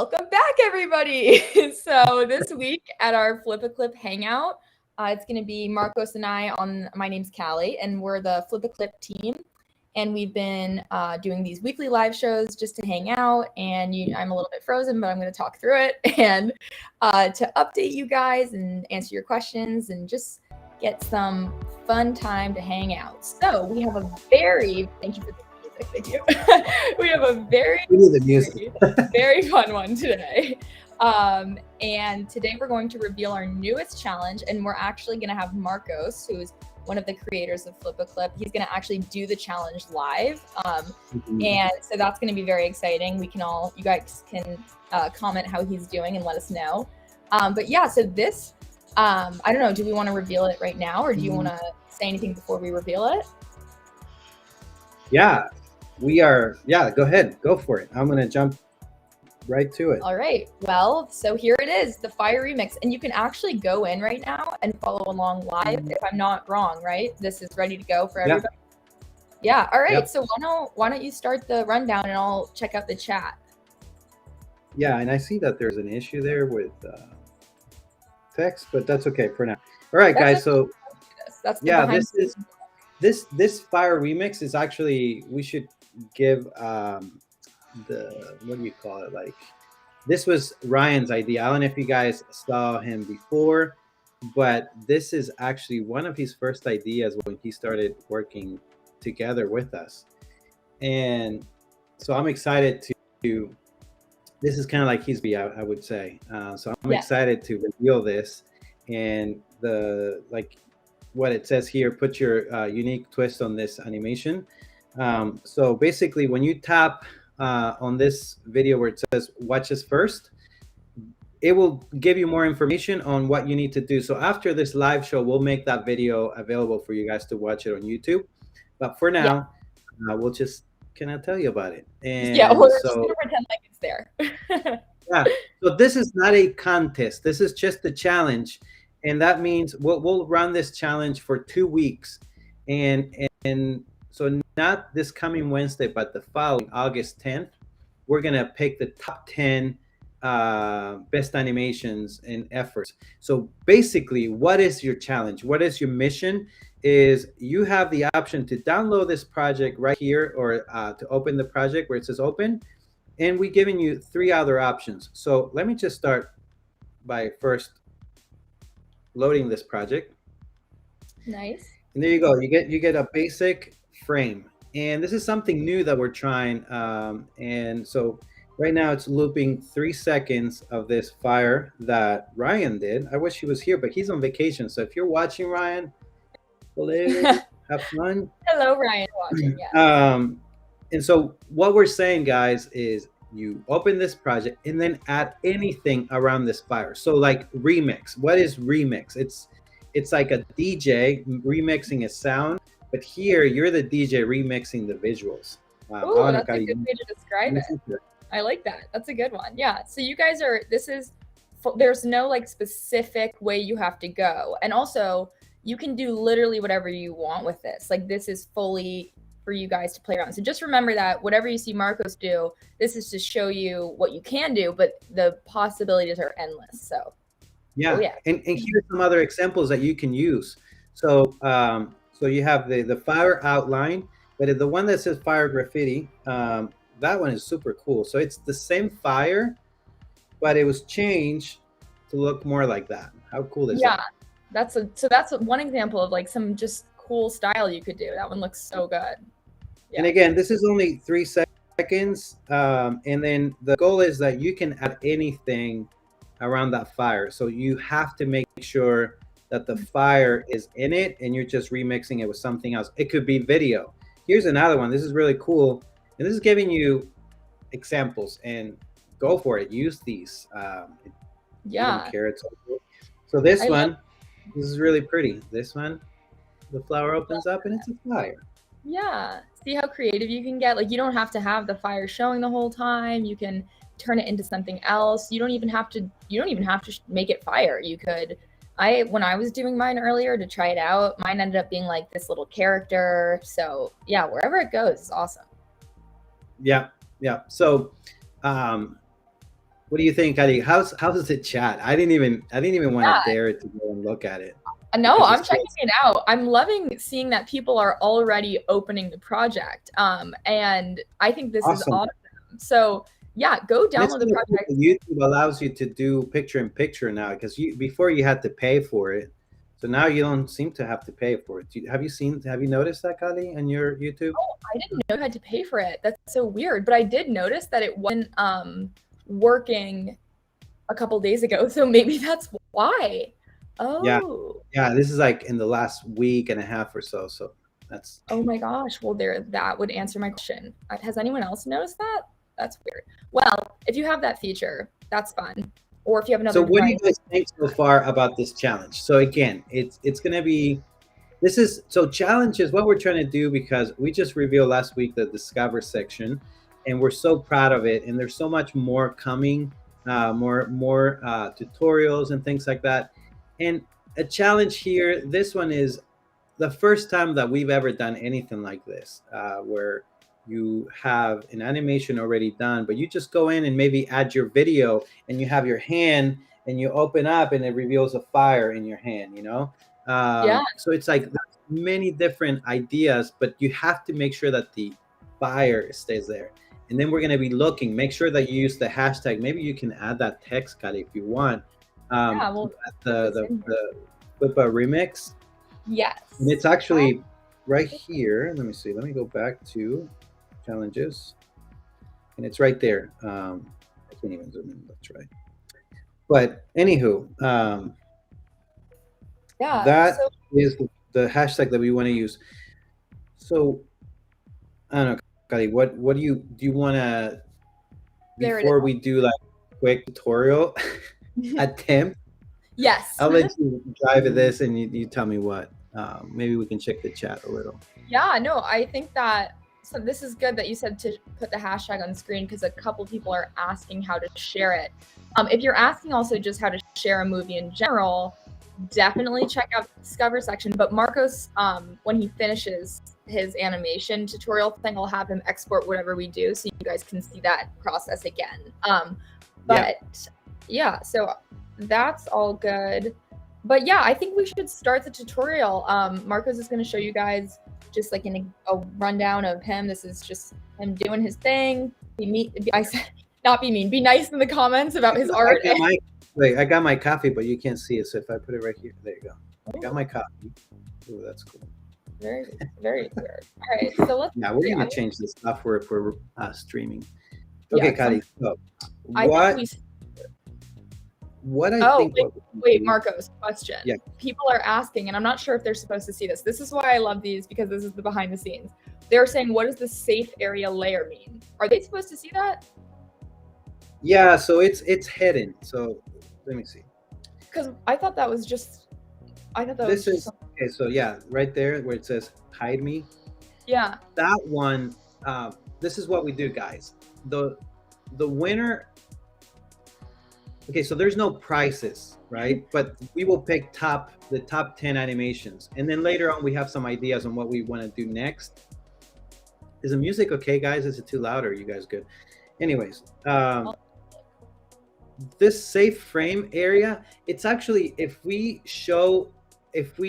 Welcome back, everybody. So this week at our FlipaClip hangout, it's going to be Marcos and I my name's Callie, and we're the FlipaClip team. And we've been doing these weekly live shows just to hang out. And I'm a little bit frozen, but I'm going to talk through it and to update you guys and answer your questions and just get some fun time to hang out. So we have thank you for the music, thank you. We have a very fun one today. And today we're going to reveal our newest challenge, and we're actually going to have Marcos, who is one of the creators of FlipaClip. He's going to actually do the challenge live. And so that's going to be very exciting. You guys can comment how he's doing and let us know. But yeah, so this, I don't know, do we want to reveal it right now, or do you want to say anything before we reveal it? Yeah, we are. Yeah, go ahead. Go for it. I'm going to jump right to it. All right. Well, so here it is, the Fire Remix. And you can actually go in right now and follow along live if I'm not wrong, right? This is ready to go for everybody. Yeah. All right. Yep. So why don't you start the rundown and I'll check out the chat. Yeah, and I see that there's an issue there with text, but that's okay for now. All right, guys. So this Fire Remix is actually, we should give what do you call it, like, this was Ryan's idea. I don't know if you guys saw him before, but this is actually one of his first ideas when he started working together with us. And so I'm excited to this is kind of like his I would say. So I'm excited to reveal this, and what it says here, put your unique twist on this animation. So basically when you tap on this video where it says watch us first, it will give you more information on what you need to do. So after this live show, we'll make that video available for you guys to watch it on YouTube. But for now, we'll just cannot tell you about it. And we're just gonna pretend like it's there. Yeah. So this is not a contest. This is just a challenge, and that means we'll run this challenge for 2 weeks, and so not this coming Wednesday, but the following August 10th, we're going to pick the top 10 best animations and efforts. So basically, what is your challenge? What is your mission? Is you have the option to download this project right here, or to open the project where it says open. And we're giving you 3 other options. So let me just start by first loading this project. Nice. And there you go. You get a basic frame, and this is something new that we're trying, and so right now it's looping 3 seconds of this fire that Ryan did. I wish he was here, but he's on vacation. So if you're watching, Ryan, hello, have fun. Hello, Ryan, watching. Yeah. And so what we're saying, guys, is you open this project and then add anything around this fire. So like remix. What is remix? It's like a DJ remixing a sound. But here, you're the DJ remixing the visuals. Wow. Ooh, that's a good way to describe it. I like that. That's a good one. Yeah. So you guys there's no like specific way you have to go. And also, you can do literally whatever you want with this. Like, this is fully for you guys to play around. So just remember that whatever you see Marcos do, this is to show you what you can do, but the possibilities are endless. So yeah. And here's some other examples that you can use. So so you have the fire outline, but the one that says fire graffiti, that one is super cool. So it's the same fire, but it was changed to look more like that. How cool is that? Yeah, that's one example of like some just cool style you could do. That one looks so good. Yeah. And again, this is only 3 seconds. And then the goal is that you can add anything around that fire. So you have to make sure that the fire is in it and you're just remixing it with something else. It could be video. Here's another one. This is really cool. And this is giving you examples, and go for it. Use these. Carrots. So this is really pretty. This one, the flower opens up and it's a fire. Yeah. See how creative you can get? Like, you don't have to have the fire showing the whole time. You can turn it into something else. You don't even have to make it fire. You could when I was doing mine earlier to try it out, mine ended up being like this little character. So yeah, wherever it goes is awesome. Yeah. So What do you think, Adi? How's the chat? I didn't even want to dare to go and look at it. No, I'm checking it out. I'm loving seeing that people are already opening the project. And I think this is awesome. So yeah, go download the project. YouTube allows you to do picture-in-picture now, because before you had to pay for it. So now you don't seem to have to pay for it. Have you noticed that, Kali, on your YouTube? Oh, I didn't know I had to pay for it. That's so weird. But I did notice that it wasn't working a couple days ago. So maybe that's why. Oh. Yeah, this is like in the last week and a half or so. So that's. Oh my gosh. Well, that would answer my question. Has anyone else noticed that? That's weird. Well, if you have that feature, that's fun. Or if you have another. So what do you guys think so far about this challenge? So again, it's gonna be. Challenge is what we're trying to do, because we just revealed last week the Discover section, and we're so proud of it. And there's so much more coming, more tutorials and things like that. And a challenge here, this one is the first time that we've ever done anything like this, where you have an animation already done, but you just go in and maybe add your video, and you have your hand and you open up and it reveals a fire in your hand, So it's like many different ideas, but you have to make sure that the fire stays there. And then we're going to be looking, make sure that you use the hashtag. Maybe you can add that text, Kali, if you want. The Flipa remix. Yes. And it's actually right here. Let me see. Let me go back to challenges. And it's right there. I can't even zoom in. That's right. But anywho, that is the hashtag that we want to use. So I don't know, Kali, what do you want to, before we do like quick tutorial attempt? Yes. I'll let you drive at this, and you tell me what. Maybe we can check the chat a little. Yeah, no, I think that this is good that you said to put the hashtag on screen, because a couple people are asking how to share it. If you're asking also just how to share a movie in general, definitely check out the Discover section. But Marcos, when he finishes his animation tutorial thing, I'll have him export whatever we do so you guys can see that process again. So that's all good. But yeah, I think we should start the tutorial. Marcos is going to show you guys just like a rundown of him. This is just him doing his thing. Not be mean. Be nice in the comments about his art. I got my coffee, but you can't see it. So if I put it right here, there you go. I got my coffee. Oh, that's cool. Very, very weird. All right, so let's. Yeah, we're gonna change the software if we're streaming. Okay, Kali. So Wait, Marcos, question. Yeah. People are asking, and I'm not sure if they're supposed to see this. This is why I love these, because this is the behind the scenes. They're saying, what does the safe area layer mean? Are they supposed to see that? Yeah, so it's hidden. So let me see. Because I thought that was just. Okay. So yeah, right there where it says hide me. Yeah. That one. This is what we do, guys. The winner. Okay, so there's no prizes, right? But we will pick the top 10 animations, and then later on we have some ideas on what we want to do next. Is the music okay, guys? Is it too loud, or are you guys good? Anyways, this safe frame area, it's actually, if we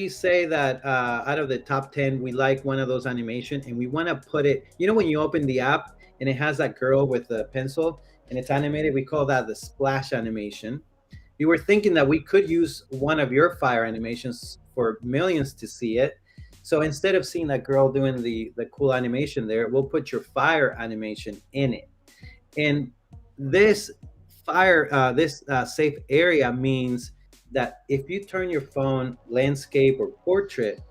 say that out of the top 10 we like one of those animation, and we want to put it, when you open the app and it has that girl with the pencil and it's animated, we call that the splash animation. We were thinking that we could use one of your fire animations for millions to see it. So instead of seeing that girl doing the cool animation there, we'll put your fire animation in it. And this safe area means that if you turn your phone landscape or portrait,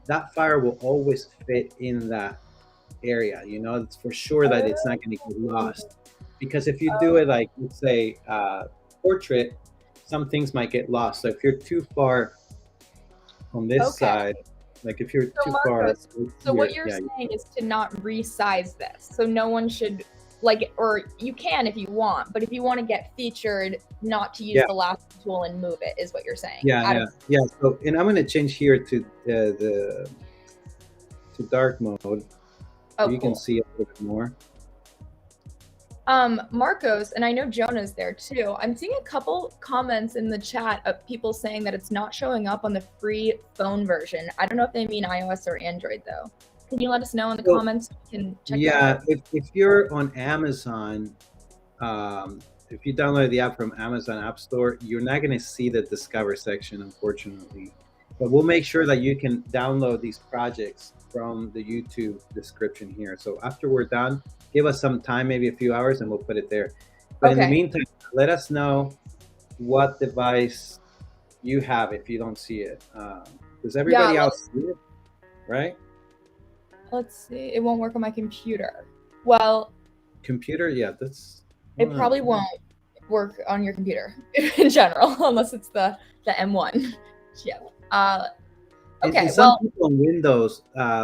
that fire will always fit in that area. It's for sure that it's not going to get lost. Because if you do it like, let's say, portrait, some things might get lost. So if you're too far on this side, like if you're too far. So what you're saying is to not resize this. So no one should, or you can if you want, but if you want to get featured, not to use the last tool and move it, is what you're saying. Yeah. So, and I'm going to change here to to dark mode. So you can see a little bit more. Marcos, and I know Jonah's there too. I'm seeing a couple comments in the chat of people saying that it's not showing up on the free phone version. I don't know if they mean iOS or Android though. Can you let us know in the comments? We can check that out. If you're on Amazon, if you download the app from Amazon App Store, you're not going to see the Discover section, unfortunately. But we'll make sure that you can download these projects from the YouTube description here. So after we're done, give us some time, maybe a few hours, and we'll put it there. But in the meantime, let us know what device you have if you don't see it. Does everybody else see it? Right? Let's see. It won't work on my computer. Well, computer, yeah, that's. It probably won't work on your computer in general, unless it's the M1. Yeah. Okay. And some people on Windows,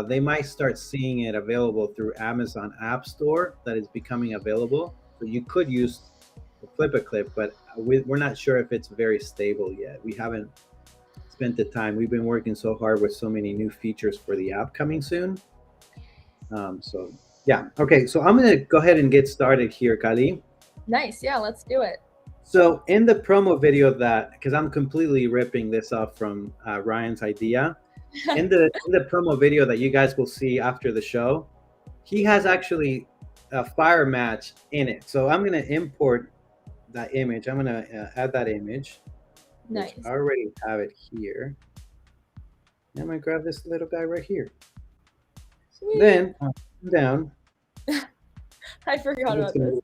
they might start seeing it available through Amazon App Store. That is becoming available. So you could use the FlipaClip, but we're not sure if it's very stable yet. We haven't spent the time. We've been working so hard with so many new features for the app coming soon. So yeah. Okay. So I'm gonna go ahead and get started here, Kali. Nice. Yeah, let's do it. So in the promo video because I'm completely ripping this off from Ryan's idea, in the promo video that you guys will see after the show, he has actually a fire match in it. So I'm going to import that image. I'm going to add that image. Nice. I already have it here. I'm going to grab this little guy right here. Sweet. Then down. I forgot about this.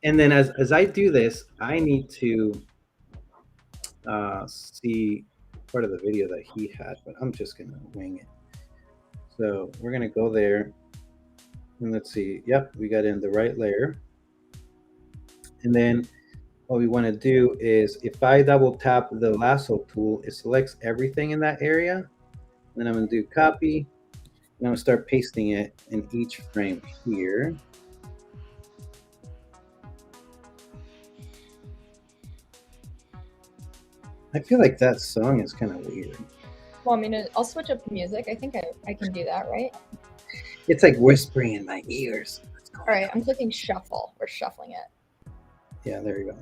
And then as I do this, I need to see part of the video that he had, but I'm just going to wing it. So we're going to go there. And let's see. Yep, we got in the right layer. And then what we want to do is if I double tap the lasso tool, it selects everything in that area. Then I'm going to do copy. And I'm going to start pasting it in each frame here. I feel like that song is kind of weird. Well, I mean, I'll switch up the music. I think I can do that, right? It's like whispering in my ears. All right, I'm clicking shuffle. We're shuffling it. Yeah, there you go.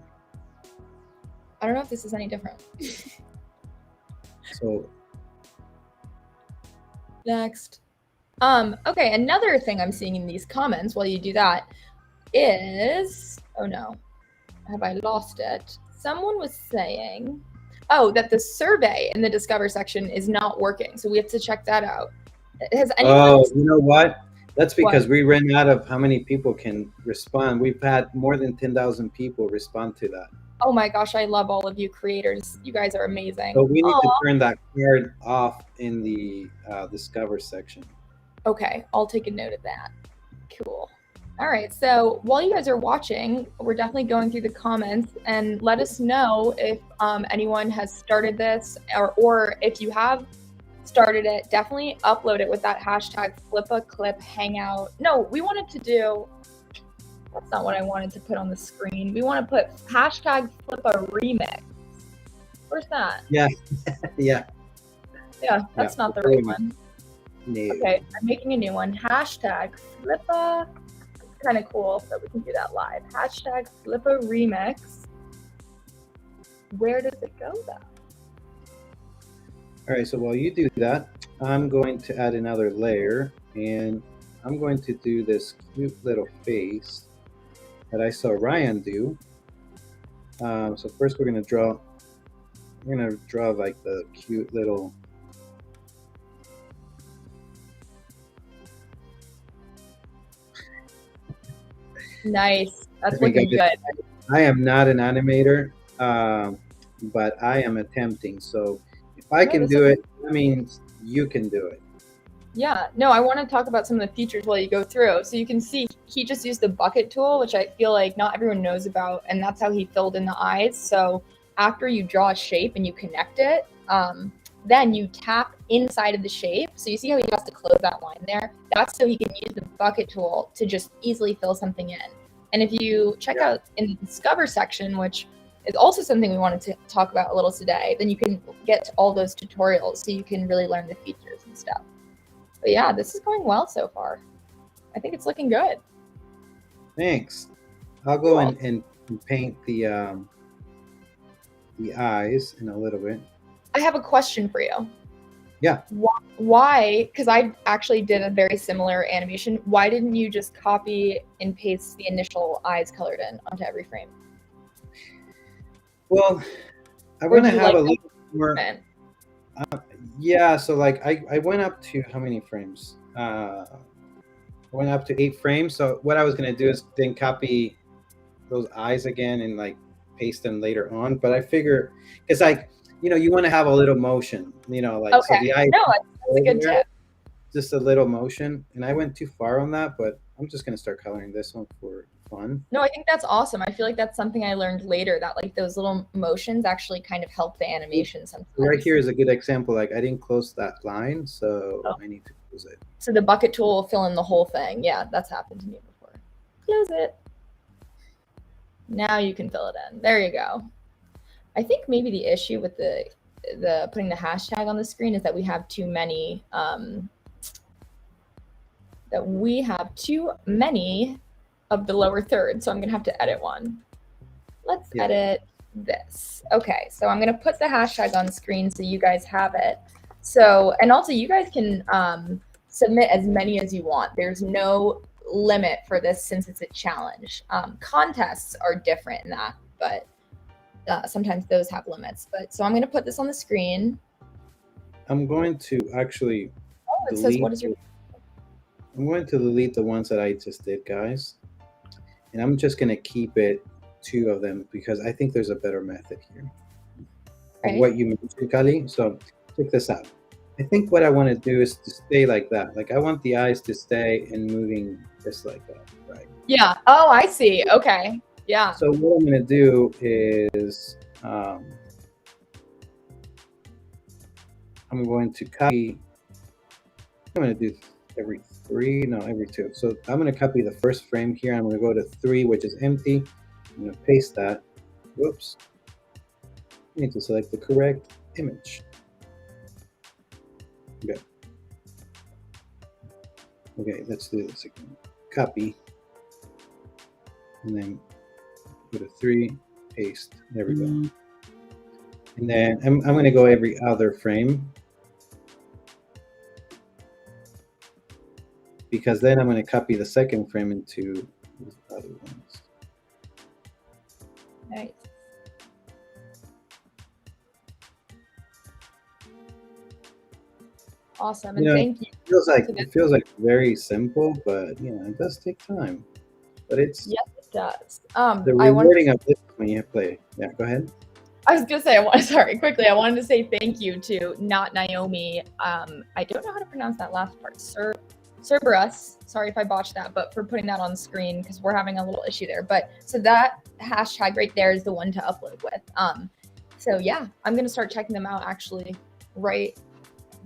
I don't know if this is any different. So next. Okay, another thing I'm seeing in these comments while you do that is, oh no, have I lost it? Someone was saying, oh, that the survey in the Discover section is not working. So we have to check that out. Has anyone you know what? That's because we ran out of how many people can respond. We've had more than 10,000 people respond to that. Oh my gosh, I love all of you creators. You guys are amazing. So we need to turn that card off in the Discover section. Okay, I'll take a note of that. Cool. All right, so while you guys are watching, we're definitely going through the comments, and let us know if anyone has started this, or if you have started it, definitely upload it with that hashtag FlipaClip Hangout. No, we wanted to do, that's not what I wanted to put on the screen. We want to put hashtag Flipa Remix. Where's that? Yeah, yeah. Yeah, that's not the right one. No. Okay, I'm making a new one. Hashtag Flipa. Kind of cool that we can do that live. Hashtag Flipa Remix. Where does it go though? All right, so while you do that, I'm going to add another layer, and I'm going to do this cute little face that I saw Ryan do. So first we're gonna draw like the cute little. Nice. That's looking good. I am not an animator, but I am attempting. So if I can do it, that means you can do it. Yeah. No, I want to talk about some of the features while you go through. So you can see he just used the bucket tool, which I feel like not everyone knows about, and that's how he filled in the eyes. So after you draw a shape and you connect it, then you tap inside of the shape. So you see how he has to close that line there? That's so he can use the bucket tool to just easily fill something in. And if you check out in the Discover section, which is also something we wanted to talk about a little today, then you can get to all those tutorials so you can really learn the features and stuff. But yeah, this is going well so far. I think it's looking good. Thanks. I'll go and paint the eyes in a little bit. I have a question for you. Yeah. Why? Because I actually did a very similar animation. Why didn't you just copy and paste the initial eyes colored in onto every frame? Well, I want to have a little more. Frame? Yeah, so like I went up to how many frames? I went up to 8 frames. So what I was gonna do is then copy those eyes again and like paste them later on. But I figure it's like, you want to have a little motion, like Okay. so the eyes. No, that's a good tip. Just a little motion, and I went too far on that, but I'm just gonna start coloring this one for fun. No, I think that's awesome. I feel like that's something I learned later, that like those little motions actually kind of help the animation sometimes. Right here is a good example. Like I didn't close that line, so I need to close it. So the bucket tool will fill in the whole thing. Yeah, that's happened to me before. Close it. Now you can fill it in. There you go. I think maybe the issue with the putting the hashtag on the screen is that we have too many of the lower third. So I'm gonna have to edit one. Let's edit this. Okay, so I'm gonna put the hashtag on screen so you guys have it. So, and also you guys can submit as many as you want. There's no limit for this since it's a challenge. Contests are different in that, but sometimes those have limits. But so I'm going to put this on the screen. I'm going to actually. Oh, it says what is your? I'm going to delete the ones that I just did, guys, and I'm just going to keep it 2 of them because I think there's a better method here. Right. What you mentioned, Kali. So check this out. I think what I want to do is to stay like that. Like I want the eyes to stay and moving just like that, right? Yeah. Oh, I see. Okay. Yeah. So what I'm going to do is I'm going to copy. I'm going to do every 2. So I'm going to copy the first frame here. I'm going to go to 3, which is empty. I'm going to paste that. Whoops. I need to select the correct image. Okay, let's do this again. Copy. And then go to 3, paste. There we go. And then I'm going to go every other frame. Because then I'm going to copy the second frame into these other ones. Nice. Awesome, and thank you. It feels like very simple, but it does take time. But it's yes, it does. The rewarding of this when you play. Yeah, go ahead. I was gonna say, I wanted to say thank you to Not Naomi. I don't know how to pronounce that last part. Cerberus. Sorry if I botched that, but for putting that on screen because we're having a little issue there. But so that hashtag right there is the one to upload with. So yeah, I'm gonna start checking them out actually right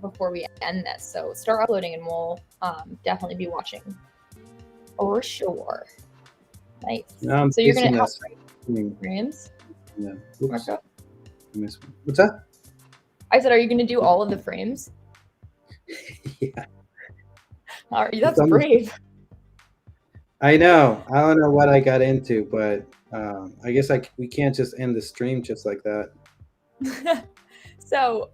before we end this. So start uploading and we'll definitely be watching for sure. Nice. So you're gonna help frames? Yeah. Oops. What's that? I said, are you gonna do all of the frames? Yeah. All right, that's brave. I know. I don't know what I got into, but I guess we can't just end the stream just like that. So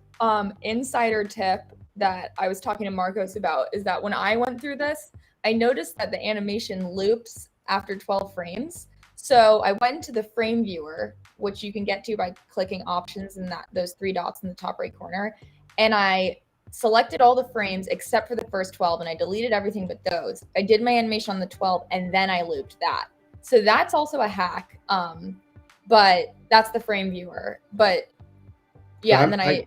insider tip that I was talking to Marcos about is that when I went through this, I noticed that the animation loops after 12 frames. So I went into the frame viewer, which you can get to by clicking options and those 3 dots in the top right corner. And I selected all the frames except for the first 12 and I deleted everything but those. I did my animation on the 12 and then I looped that. So that's also a hack. But that's the frame viewer. But yeah, so and then I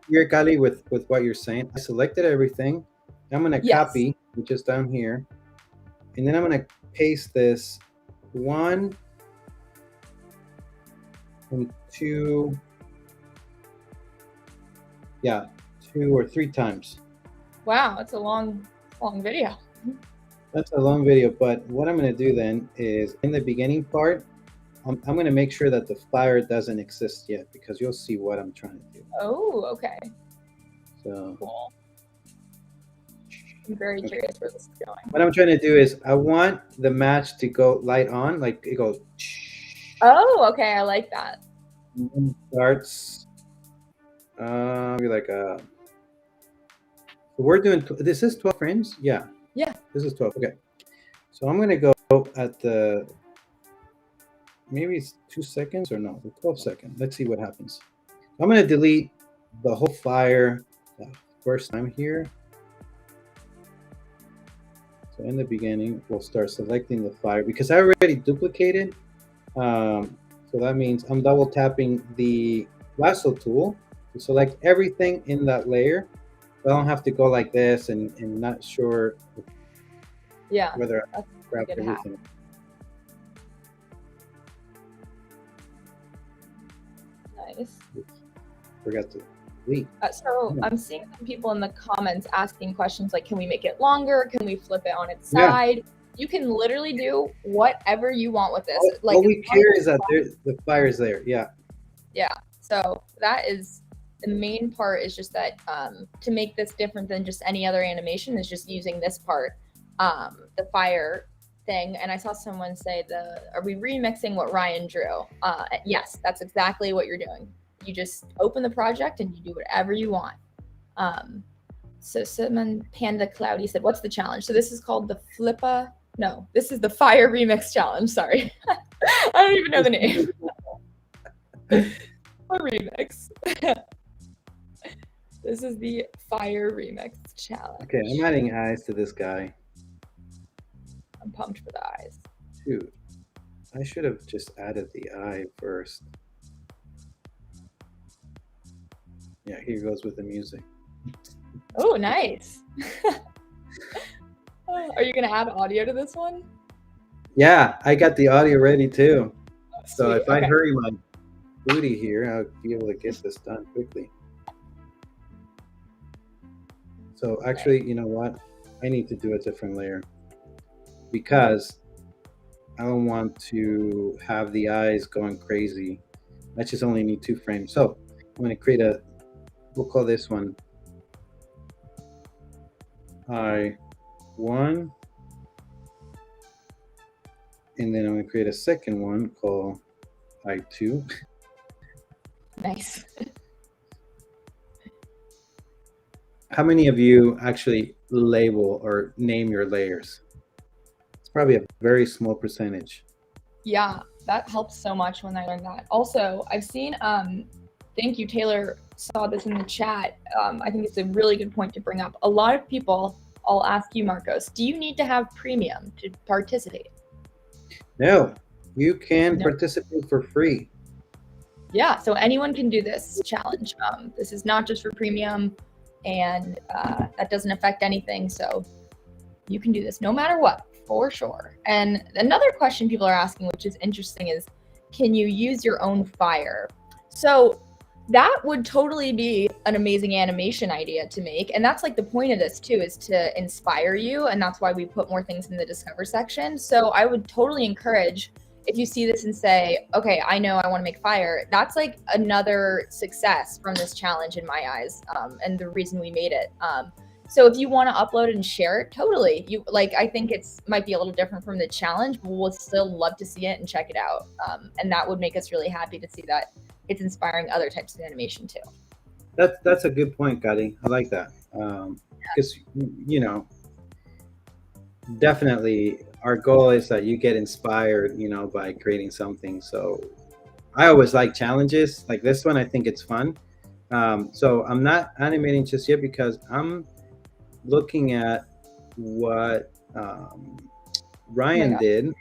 here, Kali, with what you're saying. I selected everything. I'm gonna copy, which is down here, and then I'm gonna paste this 1 and 2. Yeah, 2 or 3 times. Wow, that's a long video. That's a long video, but what I'm gonna do then is in the beginning part, I'm going to make sure that the fire doesn't exist yet because you'll see what I'm trying to do. Oh, okay. So cool. I'm very curious where this is going. What I'm trying to do is I want the match to go light on, like it goes. Oh, okay. I like that. Starts. Maybe like we're doing. This is 12 frames. Yeah. Yeah. This is 12. Okay. So I'm gonna go at the. Maybe it's 2 seconds or no, 12 seconds. Let's see what happens. I'm gonna delete the whole fire first time here. So in the beginning, we'll start selecting the fire because I already duplicated. So that means I'm double tapping the lasso tool to select everything in that layer. I don't have to go like this and not sure whether I grabbed everything. Nice. Forgot to delete. So I'm seeing some people in the comments asking questions like, can we make it longer? Can we flip it on its side? Yeah. You can literally do whatever you want with this. All we care is that the fire is there. Yeah. Yeah. So that is the main part, is just that to make this different than just any other animation is just using this part, the fire thing. And I saw someone say, are we remixing what Ryan drew? Yes, that's exactly what you're doing. You just open the project and you do whatever you want. So someone, Panda Cloudy, said, what's the challenge? So this is called the Flipa. No, this is the Fire Remix Challenge. Sorry. I don't even know the name. A remix. This is the Fire Remix Challenge. Okay, I'm adding eyes to this guy. I'm pumped for the eyes. Dude, I should have just added the eye first. Yeah, here goes with the music. Oh, nice. Are you going to add audio to this one? Yeah, I got the audio ready too. Oh, so if I hurry my booty here, I'll be able to get this done quickly. So actually, you know what? I need to do a different layer because I don't want to have the eyes going crazy. I just only need 2 frames. So I'm going to create we'll call this one I1. And then I'm going to create a second one called I2. Nice. How many of you actually label or name your layers? It's probably a very small percentage. Yeah, that helps so much when I learned that. Also, I've seen, thank you, Taylor saw this in the chat. I think it's a really good point to bring up. A lot of people, I'll ask you, Marcos, do you need to have premium to participate? No, you can participate for free. Yeah, so anyone can do this challenge. This is not just for premium, and that doesn't affect anything. So you can do this no matter what, for sure. And another question people are asking, which is interesting, is can you use your own fire? So that would totally be an amazing animation idea to make. And that's like the point of this too, is to inspire you. And that's why we put more things in the Discover section. So I would totally encourage, if you see this and say, okay, I know I want to make fire, that's like another success from this challenge in my eyes, and the reason we made it. So if you want to upload it and share it, totally. I think might be a little different from the challenge, but we'll still love to see it and check it out. And that would make us really happy to see that it's inspiring other types of animation too. That's a good point, Gadi. I like that. Because, you know, definitely our goal is that you get inspired, you know, by creating something. So I always like challenges like this one. I think it's fun. So I'm not animating just yet because I'm looking at what Ryan did.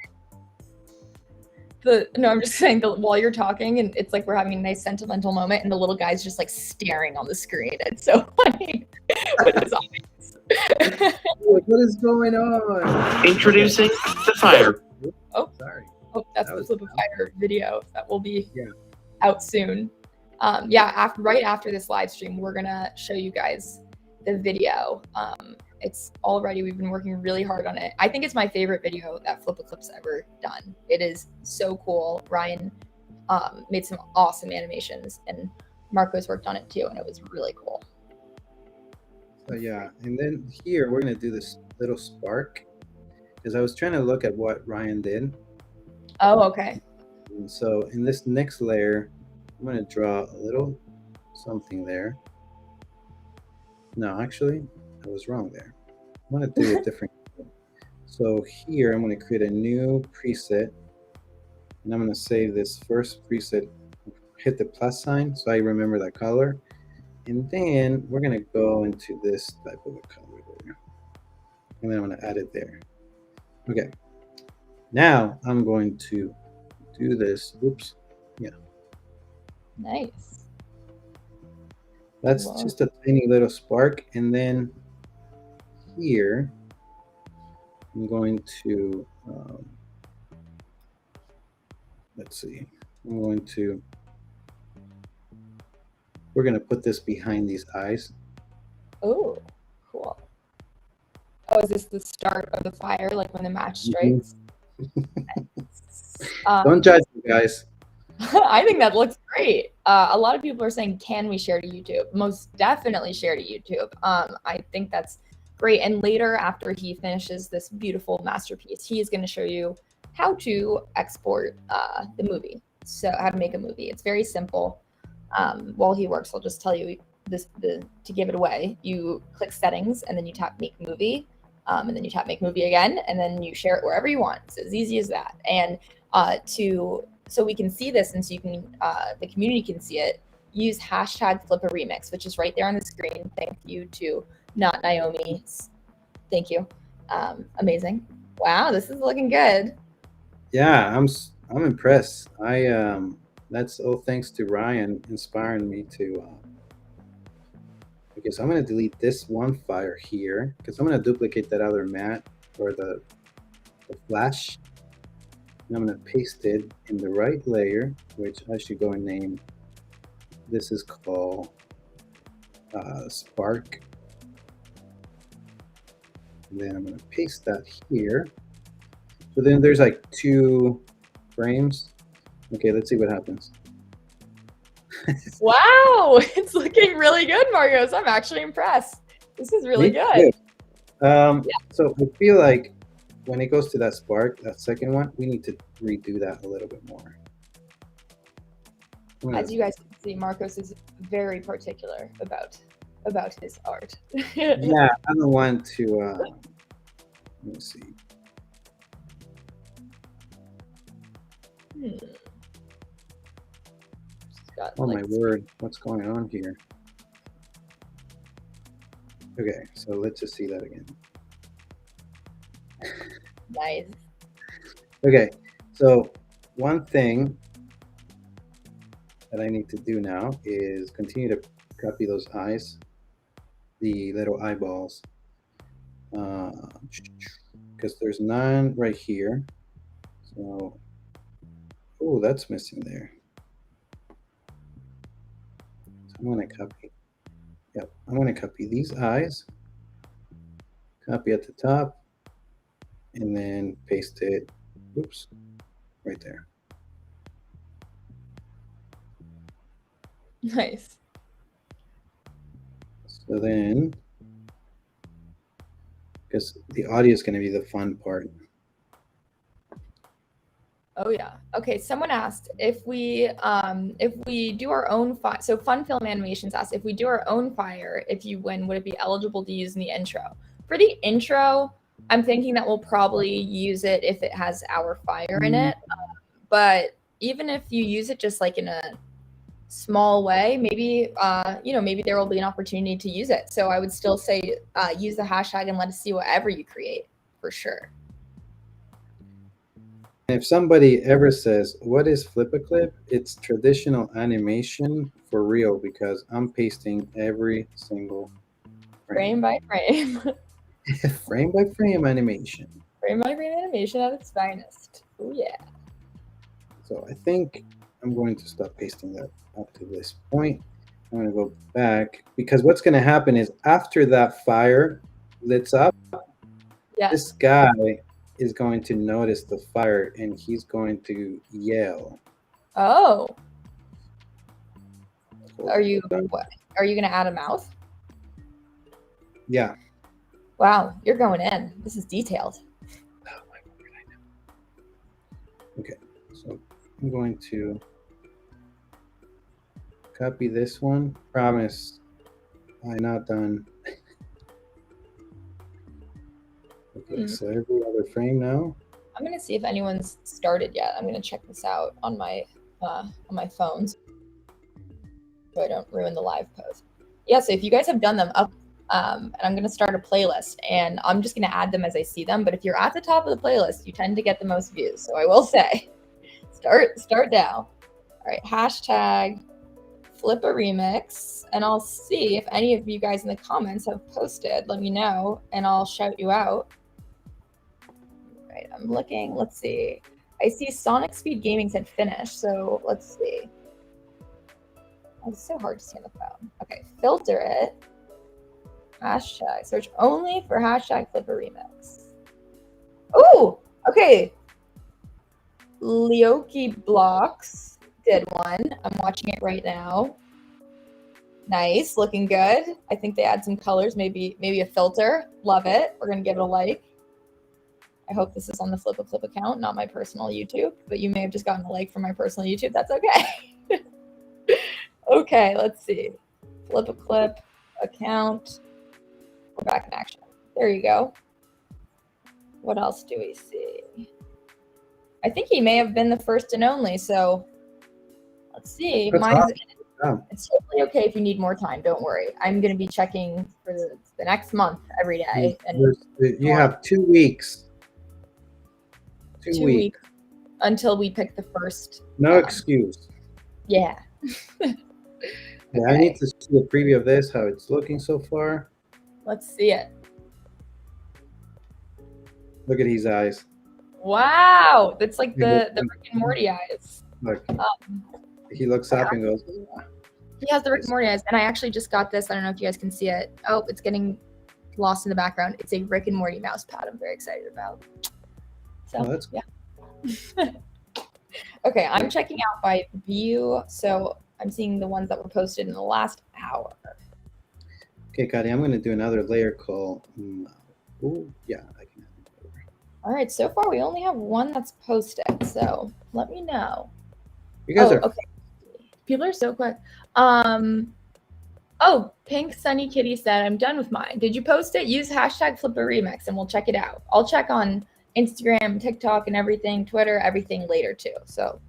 I'm just saying that while you're talking, and it's like we're having a nice sentimental moment, and the little guy's just like staring on the screen. It's so funny. What is going on? Introducing the fire. Oh, sorry. Oh, that's the Flipa Fire video that will be out soon. Right after this live stream, we're gonna show you guys the video. It's already, we've been working really hard on it. I think it's my favorite video that FlipaClip's ever done. It is so cool. Ryan made some awesome animations, and Marcos worked on it too, and it was really cool. But yeah, and then here we're gonna do this little spark because I was trying to look at what Ryan did. Oh, okay. And so in this next layer, I'm gonna draw a little something there. No, actually, I was wrong there. I'm gonna do a different. So here, I'm gonna create a new preset, and I'm gonna save this first preset. Hit the plus sign so I remember that color, and then we're gonna go into this type of a color there, and then I'm gonna add it there. Okay. Now I'm going to do this. Oops. Yeah. Nice. That's Wow. just a tiny little spark. And then here, I'm going to, let's see, we're going to put this behind these eyes. Oh, cool. Oh, is this the start of the fire, like when the match strikes? Don't judge me, guys. I think that looks great. A lot of people are saying, can we share to YouTube? Most definitely share to YouTube. I think that's great. And later, after he finishes this beautiful masterpiece, he is going to show you how to export the movie. So how to make a movie. It's very simple. While he works, I'll just tell you to give it away. You click settings and then you tap make movie. And then you tap make movie again, and then you share it wherever you want. It's as easy as that. And so we can see this, and so you can the community can see it. Use hashtag Flipa Remix, which is right there on the screen. Thank you to Not Naomi. Thank you. Amazing. Wow, this is looking good. Yeah, I'm impressed. That's all thanks to Ryan inspiring me to. Okay, so I'm going to delete this one fire here because I'm going to duplicate that other mat or the flash. And I'm going to paste it in the right layer, which I should go and name. This is called Spark. And then I'm going to paste that here. So then there's like 2 frames. Okay, let's see what happens. Wow, it's looking really good, Marcos. I'm actually impressed. This is really good. So I feel like when it goes to that spark, that second one, we need to redo that a little bit more. As you guys can see, Marcos is very particular about his art. Yeah, I don't want to. Let me see. Oh my word, what's going on here? Okay, so let's just see that again. Nice. Okay, so one thing that I need to do now is continue to copy those eyes, the little eyeballs, because there's none right here. So, oh, that's missing there. So I'm going to copy. Yep, I'm going to copy these eyes, copy at the top, and then paste it, oops, right there. Nice. So then, because the audio is going to be the fun part. Oh yeah. Okay. Someone asked if we do our own fire. So Fun Film Animations asked if we do our own fire, if you win, would it be eligible to use in the intro? For the intro, I'm thinking that we'll probably use it if it has our fire in it. But even if you use it just like in a small way, maybe maybe there will be an opportunity to use it. So I would still say use the hashtag and let us see whatever you create for sure. If somebody ever says, what is FlipaClip? It's traditional animation for real because I'm pasting every single frame by frame. Frame by frame animation. Frame by frame animation at its finest. Oh yeah. So I think I'm going to stop pasting that up to this point. I'm going to go back because what's going to happen is after that fire lit up, this guy is going to notice the fire and he's going to yell. Oh. Are you going to add a mouth? Yeah. Wow, you're going in. This is detailed. Oh my God, I know. Okay, so I'm going to copy this one. Promise, I'm not done. Okay, so every other frame now. I'm gonna see if anyone's started yet. I'm gonna check this out on my phone so I don't ruin the live post. Yeah, so if you guys have done them up, and I'm gonna start a playlist, and I'm just gonna add them as I see them. But if you're at the top of the playlist, you tend to get the most views. So I will say, start now. All right, hashtag Flipa remix, and I'll see if any of you guys in the comments have posted. Let me know, and I'll shout you out. Right, I'm looking. Let's see. I see Sonic Speed Gaming said finish, so let's see. Oh, it's so hard to see on the phone. Okay, filter it. Hashtag search only for hashtag Flipa remix. Oh, okay. Leoki Blocks did one. I'm watching it right now. Nice, looking good. I think they add some colors, maybe a filter. Love it. We're gonna give it a like. I hope this is on the FlipaClip account, not my personal YouTube, but you may have just gotten a like from my personal YouTube. That's okay. Okay, let's see. FlipaClip account. We're back in action. There you go. What else do we see? I think he may have been the first and only, so let's see. That's Mine's awesome. It's totally okay if you need more time. Don't worry. I'm going to be checking for the next month every day. And You have 2 weeks. 2 weeks. Until we pick the first. No excuse. Yeah. Yeah, I need to see a preview of this, how it's looking so far. Let's see it. Look at his eyes. Wow. That's like the Rick and Morty eyes. Look. He looks up and goes, he has the Rick and Morty eyes. And I actually just got this. I don't know if you guys can see it. Oh, it's getting lost in the background. It's a Rick and Morty mouse pad I'm very excited about. So, that's yeah. Okay, I'm checking out by view. So I'm seeing the ones that were posted in the last hour. Okay, Kadi, I'm going to do another layer call. Oh, yeah, I can. All right, so far we only have one that's posted. So let me know. You guys are okay. People are so quick. Oh, Pink Sunny Kitty said, I'm done with mine. Did you post it? Use hashtag Flipa Remix and we'll check it out. I'll check on Instagram, TikTok, and everything, Twitter, everything later too. So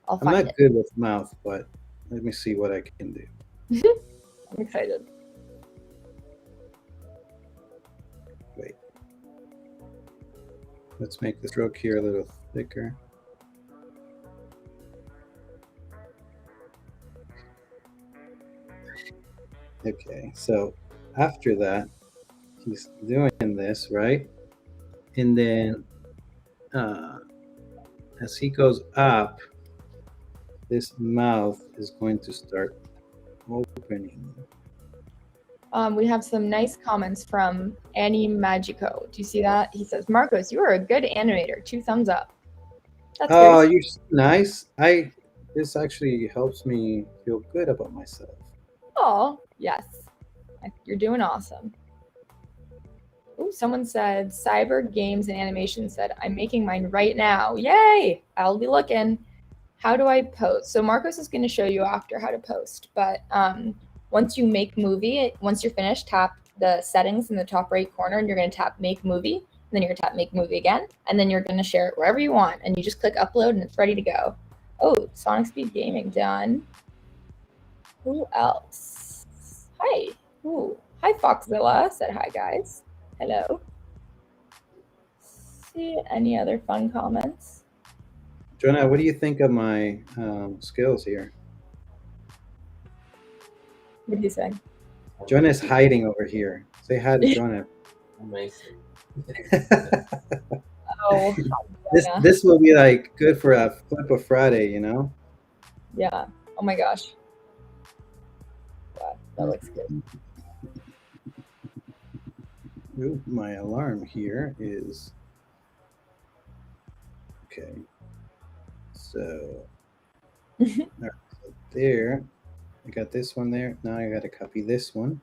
I'll find it. I'm not good with mouth, but let me see what I can do. I'm excited. Wait. Let's make the stroke here a little thicker. Okay, so after that, he's doing this, right? And then as he goes up, this mouth is going to start opening. We have some nice comments from Annie Magico. Do you see that? He says, Marcos, you are a good animator. 2 thumbs up. That's Oh, you're so nice. This actually helps me feel good about myself. Oh, yes. You're doing awesome. Ooh, someone said, Cyber Games and Animation said, I'm making mine right now. Yay! I'll be looking. How do I post? So Marcos is going to show you after how to post. But once you make movie, once you're finished, tap the settings in the top right corner, and you're going to tap Make Movie. And then you're going to tap Make Movie again. And then you're going to share it wherever you want. And you just click Upload, and it's ready to go. Oh, Sonic Speed Gaming done. Who else? Hi. Ooh. Hi, Foxzilla. Said hi, guys. Hello. See any other fun comments? Jonah, what do you think of my skills here? What do you say? Jonah's hiding over here. Say hi to Jonah. Amazing. Oh, this will be like good for a Flipa Friday, you know? Yeah. Oh my gosh. Wow, that looks good. Ooh, my alarm here is okay. So, right, so there, I got this one there. Now I got to copy this one.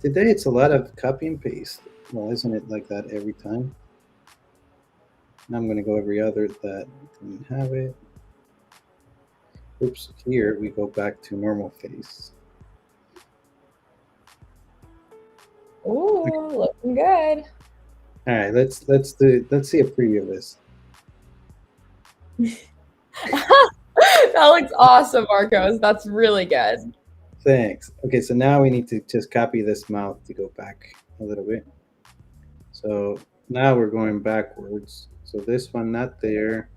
Today it's a lot of copy and paste. Well, isn't it like that every time? Now I'm going to go every other that didn't have it. Oops, here we go back to normal face. Ooh, looking good. All right, let's see a preview of this. That looks awesome, Marcos. That's really good. Thanks. Okay, so now we need to just copy this mouth to go back a little bit. So now we're going backwards. So this one not there.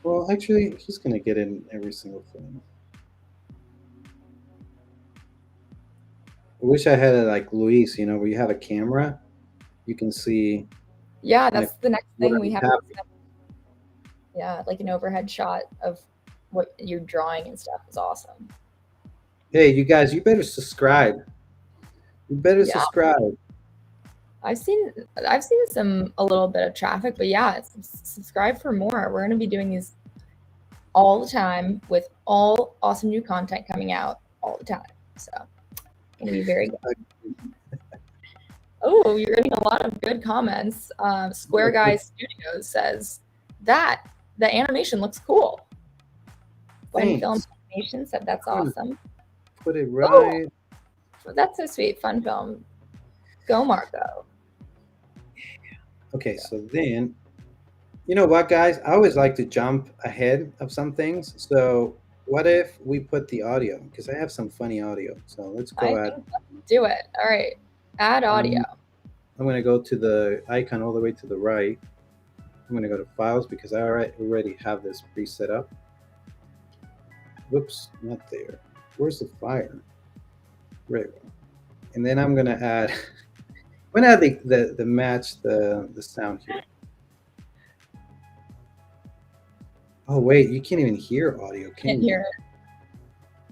Well, actually, he's going to get in every single thing. I wish I had it like Luis, you know, where you have a camera, you can see. Yeah, that's the next thing we have. happening. Yeah, like an overhead shot of what you're drawing and stuff is awesome. Hey, you guys, you better subscribe. You better subscribe. I've seen a little bit of traffic, but yeah, subscribe for more. We're gonna be doing these all the time with all awesome new content coming out all the time. So gonna be very good. Oh, you're getting a lot of good comments. Square Guy Studios says that the animation looks cool. Fun Film Animation said that's awesome. Put it right. Oh, that's so sweet. Fun Film. Go, Marco. Okay, so then, you know what, guys? I always like to jump ahead of some things. So what if we put the audio? Because I have some funny audio. So let's go do it. All right. Add audio. I'm going to go to the icon all the way to the right. I'm going to go to Files because I already have this preset up. Whoops, not there. Where's the fire? Right. And then I'm going to add... I'm going to add the match the sound here. Oh, wait, you can't even hear audio, can you? Hear it.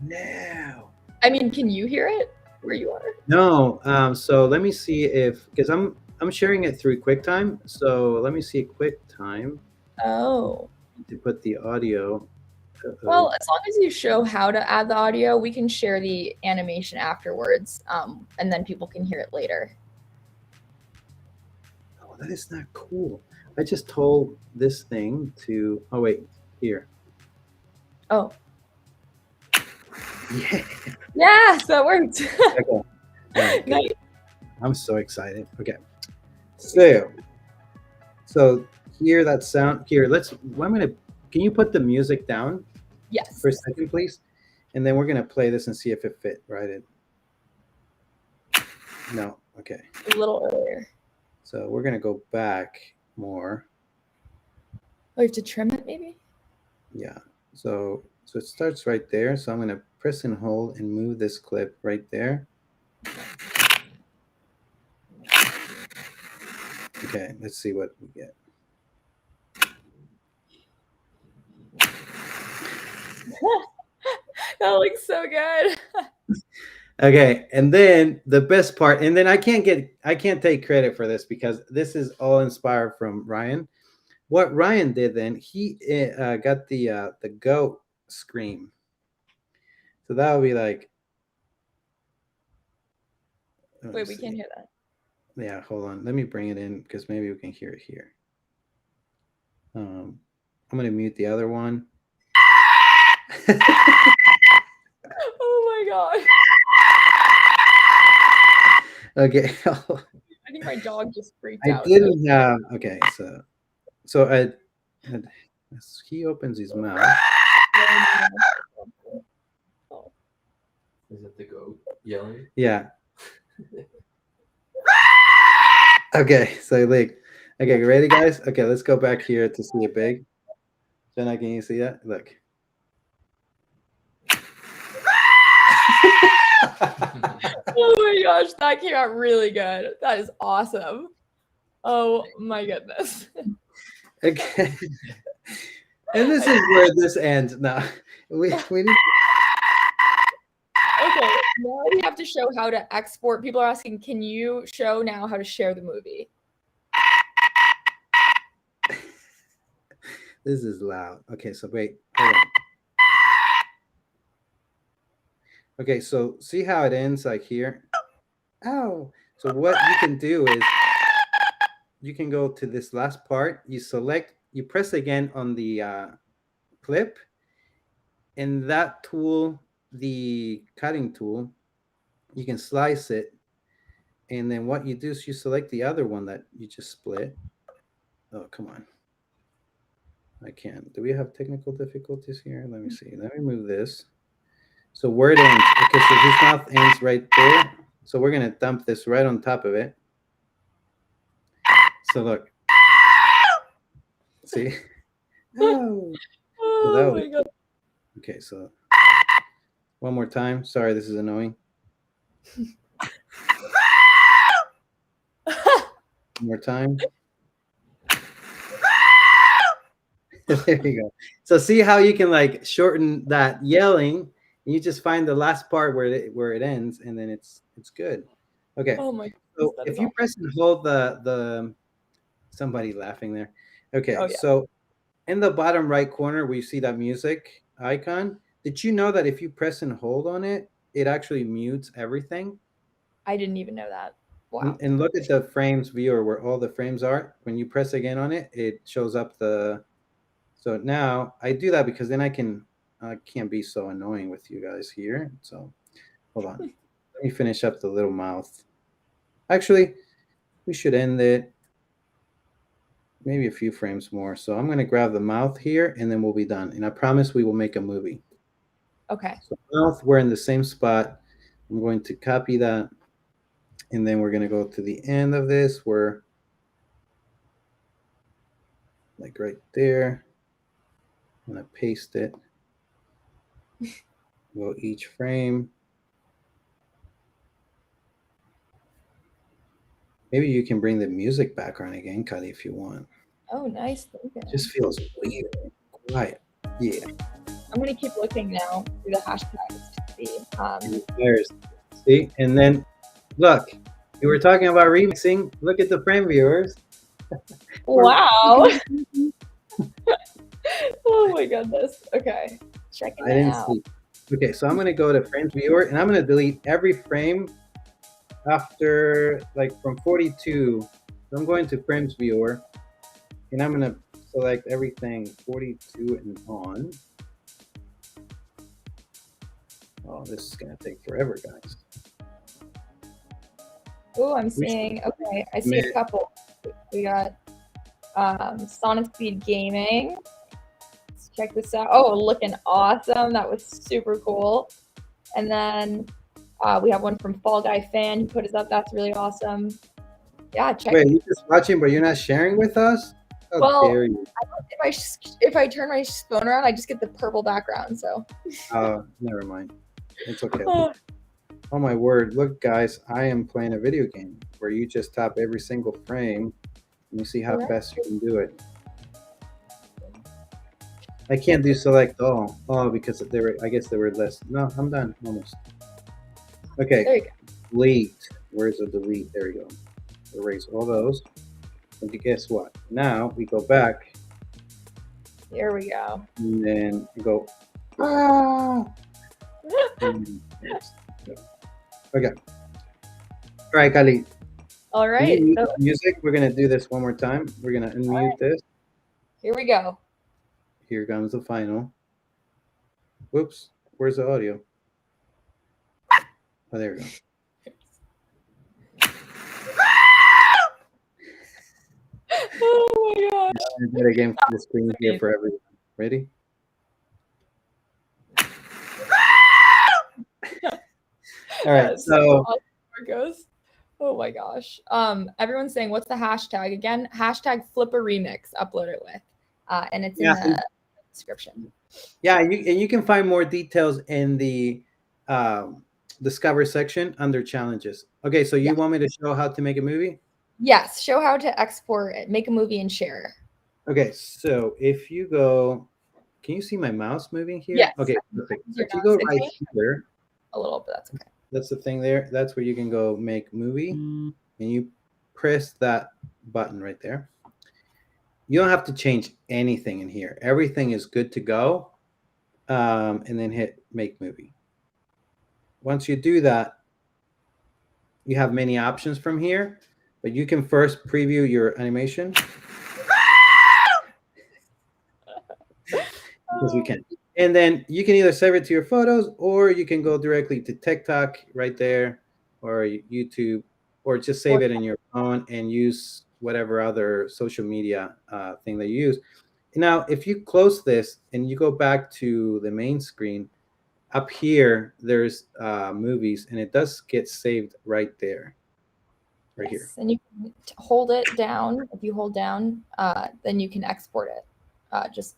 No. I mean, can you hear it where you are? No. So let me see if, because I'm sharing it through QuickTime. So let me see QuickTime. Oh. To put the audio. Well, as long as you show how to add the audio, we can share the animation afterwards, and then people can hear it later. Oh, that is not cool. I just told this thing to, oh, wait, here. Oh. Yeah. Yes, that worked. Okay. Right, nice. I'm so excited. Okay. So hear that sound. Here, can you put the music down? Yes. For a second, please. And then we're going to play this and see if it fit right in. No. Okay. A little earlier. So we're going to go back more. Oh, you have to trim it maybe? Yeah. So it starts right there. So I'm going to press and hold and move this clip right there. Okay, let's see what we get. That looks so good. Okay, and then the best part, and then I can't take credit for this because this is all inspired from Ryan. What Ryan did then, he got the goat scream. So that would be like. Wait, we can't hear that. Yeah, hold on. Let me bring it in because maybe we can hear it here. I'm gonna mute the other one. Oh my god. Okay. I think my dog just freaked out. I didn't have. Okay, so as he opens his mouth. Is it the goat yelling? Yeah. Okay, so like, okay, ready, guys? Okay, let's go back here to see it big. Jenna, can you see that? Look. Oh my gosh, that came out really good. That is awesome. Oh my goodness. Okay. And this is where this ends. Now we need. Okay, now we have to show how to export. People are asking, can you show now how to share the movie? This is loud. Okay, so wait, hold on. Okay, so see how it ends like here? ow. So what you can do is you can go to this last part. You press again on the clip, and that tool, the cutting tool, you can slice it. And then what you do is you select the other one that you just split. Oh, come on. I can't. Do we have technical difficulties here? Let me see. Let me move this. So where it ends. Okay, so his mouth ends right there. So we're going to dump this right on top of it. So look. See? Oh. Oh my god. Okay, so one more time. Sorry, this is annoying. One more time. There you go. So see how you can like shorten that yelling. And you just find the last part where it ends, and then it's good. Okay. Oh my So goodness, if you press and hold the somebody laughing there. Okay. Oh, yeah. So in the bottom right corner where you see that music icon, did you know that if you press and hold on it, it actually mutes everything? I didn't even know that. Wow. And look at the frames viewer where all the frames are. When you press again on it, it shows up the. So now I do that because then I can't be so annoying with you guys here. So hold on. Let me finish up the little mouth. Actually, we should end it maybe a few frames more. So I'm going to grab the mouth here and then we'll be done. And I promise we will make a movie. Okay. So mouth, we're in the same spot. I'm going to copy that. And then we're going to go to the end of this where like right there. I'm going to paste it. Go each frame. Maybe you can bring the music background again, Kali, if you want. Oh, nice. It just feels weird. Quiet. Yeah. I'm gonna keep looking now through the hashtags to see. There's, see, and then look, you were talking about remixing. Look at the frame viewers. Wow. Oh my goodness. Okay. Checking I didn't it out. see. Okay, so I'm gonna go to frames viewer and I'm gonna delete every frame after like from 42. So I'm going to frames viewer and I'm gonna select everything 42 and on. Oh, this is gonna take forever, guys. Oh, I'm seeing. Okay, I see a couple. We got Sonic Speed Gaming. Let's check this out. Oh, looking awesome. That was super cool. And then we have one from Fall Guy Fan who put us up. That's really awesome. Yeah, check. Wait, you're just watching, but you're not sharing with us? How dare you? If I turn my phone around, I just get the purple background. So. Never mind. It's okay. Oh my word! Look, guys, I am playing a video game where you just tap every single frame. Let me see how fast you can do it. I can't do select all. Oh, because they were. I guess they were less. No, I'm done almost. Okay. There you go. Delete. Where's the delete? There you go. Erase all those. And guess what? Now we go back. Here we go. And then you go. Ah. Okay. All right, Kali. All right. So, music. We're gonna do this one more time. We're gonna unmute this. Here we go. Here comes the final. Whoops. Where's the audio? Oh, there we go. Oh my gosh. I'm gonna do it again for the screen here for everyone. Ready? All right, so Marcos. Oh my gosh. Everyone's saying, what's the hashtag again? Hashtag Flipa Remix. Upload it with, and it's in the description. Yeah, you can find more details in the Discover section under challenges. Okay, so you want me to show how to make a movie? Yes, show how to export it, make a movie, and share. Okay, so if you go, can you see my mouse moving here? Yes. Okay, perfect. So if you go right here, a little, but that's okay. That's the thing there. That's where you can go make movie, and you press that button right there. You don't have to change anything in here. Everything is good to go, and then hit make movie. Once you do that, you have many options from here, but you can first preview your animation because we can. And then you can either save it to your photos, or you can go directly to TikTok right there, or YouTube, or just save it in your phone and use whatever other social media thing that you use. Now, if you close this and you go back to the main screen, up here, there's movies, and it does get saved right there, right here. And you can hold it down. If you hold down, then you can export it. Just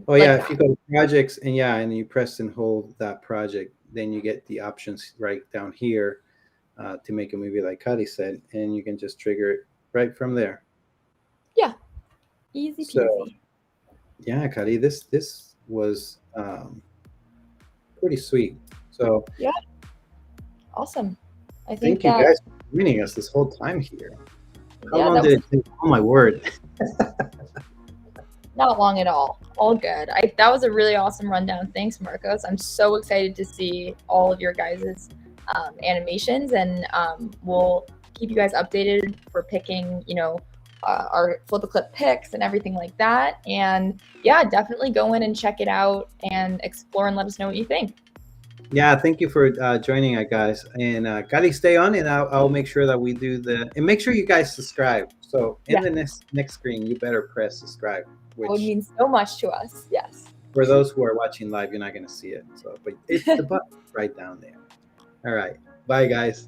Oh like yeah, that. if you go to projects and and you press and hold that project, then you get the options right down here to make a movie like Kali said, and you can just trigger it right from there. Yeah, easy peasy. So yeah, Kali, this was pretty sweet. So yeah, awesome. I thank think you guys for joining us this whole time here. How long did it take? Oh my word. Not long at all. All good. That was a really awesome rundown. Thanks, Marcos. I'm so excited to see all of your guys' animations, and we'll keep you guys updated for picking, our FlipaClip picks and everything like that. And yeah, definitely go in and check it out and explore and let us know what you think. Yeah, thank you for joining us, guys. And Kali, stay on, and I'll make sure that we do and make sure you guys subscribe. So in the next screen, you better press subscribe. Which would mean so much to us. Yes. For those who are watching live, you're not going to see it. So, but it's the button right down there. All right. Bye, guys.